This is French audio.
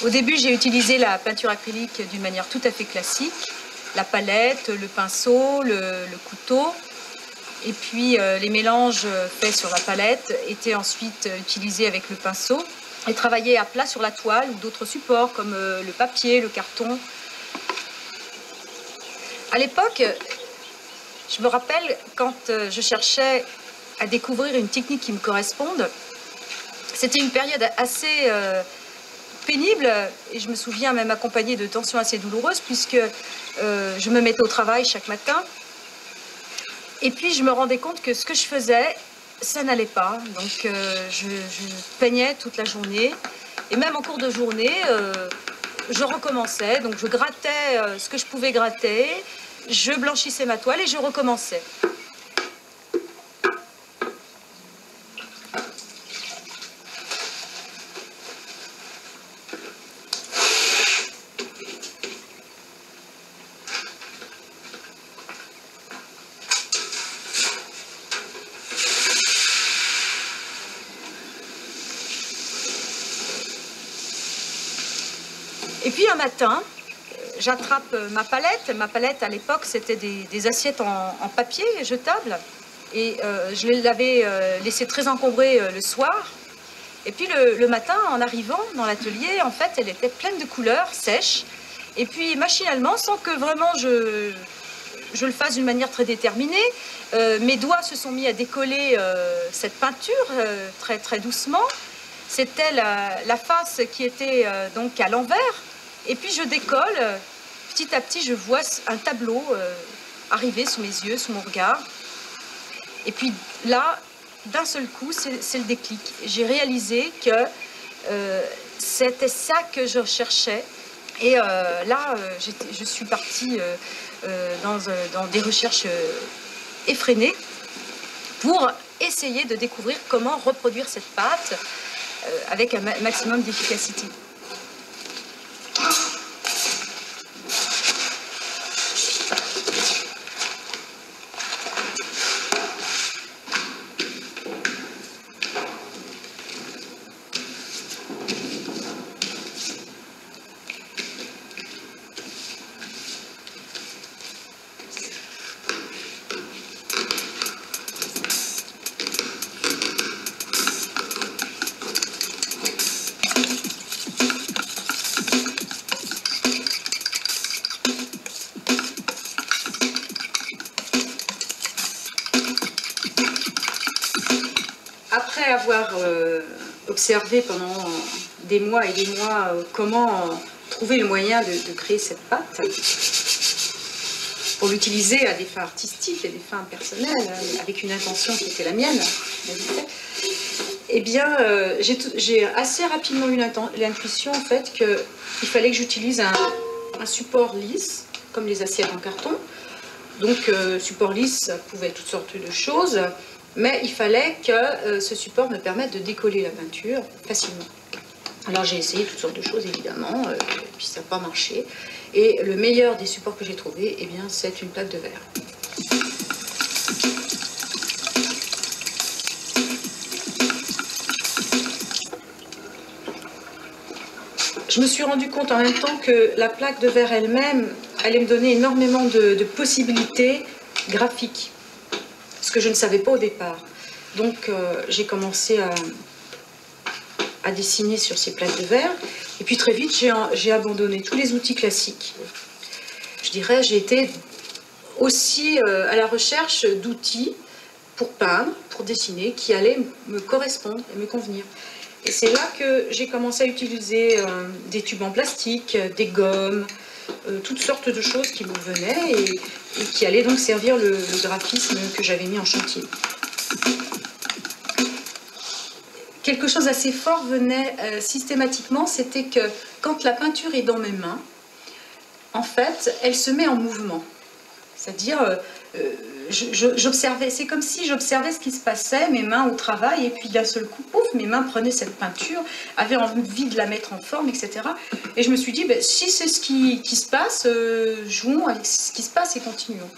Au début, j'ai utilisé la peinture acrylique d'une manière tout à fait classique. La palette, le pinceau, le couteau. Et puis les mélanges faits sur la palette étaient ensuite utilisés avec le pinceau et travaillés à plat sur la toile ou d'autres supports comme le papier, le carton. À l'époque, je me rappelle quand je cherchais à découvrir une technique qui me corresponde, c'était une période assez pénible et je me souviens même accompagnée de tensions assez douloureuses puisque je me mettais au travail chaque matin. Et puis je me rendais compte que ce que je faisais, ça n'allait pas. Donc je peignais toute la journée. Et même en cours de journée, je recommençais. Donc je grattais ce que je pouvais gratter. Je blanchissais ma toile et je recommençais. Et puis un matin, j'attrape ma palette. Ma palette, à l'époque, c'était des assiettes en papier jetable. Et je l'avais laissée très encombrée le soir. Et puis le matin, en arrivant dans l'atelier, en fait, elle était pleine de couleurs, sèches. Et puis machinalement, sans que vraiment je le fasse d'une manière très déterminée, mes doigts se sont mis à décoller cette peinture très, très doucement. C'était la face qui était donc à l'envers. Et puis je décolle, petit à petit je vois un tableau arriver sous mes yeux, sous mon regard. Et puis là, d'un seul coup, c'est le déclic. J'ai réalisé que c'était ça que je cherchais. Et là, je suis partie dans des recherches effrénées pour essayer de découvrir comment reproduire cette pâte avec un maximum d'efficacité. Après avoir observé pendant des mois et des mois comment trouver le moyen de créer cette pâte, pour l'utiliser à des fins artistiques, à des fins personnelles, avec une intention qui était la mienne, eh bien, j'ai assez rapidement eu l'intuition en fait qu'il fallait que j'utilise un support lisse, comme les assiettes en carton. Donc, support lisse, ça pouvait être toutes sortes de choses. Mais il fallait que ce support me permette de décoller la peinture facilement. Alors j'ai essayé toutes sortes de choses évidemment, puis ça n'a pas marché. Et le meilleur des supports que j'ai trouvé, eh bien, c'est une plaque de verre. Je me suis rendu compte en même temps que la plaque de verre elle-même allait me donner énormément de possibilités graphiques. Ce que je ne savais pas au départ. Donc j'ai commencé à dessiner sur ces plaques de verre. Et puis très vite, j'ai abandonné tous les outils classiques. Je dirais, j'ai été aussi à la recherche d'outils pour peindre, pour dessiner, qui allaient me correspondre et me convenir. Et c'est là que j'ai commencé à utiliser des tubes en plastique, des gommes, toutes sortes de choses qui me venaient et qui allaient donc servir le graphisme que j'avais mis en chantier. Quelque chose d'assez fort venait systématiquement, c'était que quand la peinture est dans mes mains, en fait, elle se met en mouvement. C'est-à-dire, j'observais, c'est comme si j'observais ce qui se passait, mes mains au travail, et puis d'un seul coup, pouf, mes mains prenaient cette peinture, avaient envie de la mettre en forme, etc. Et je me suis dit, ben, si c'est ce qui se passe, jouons avec ce qui se passe et continuons.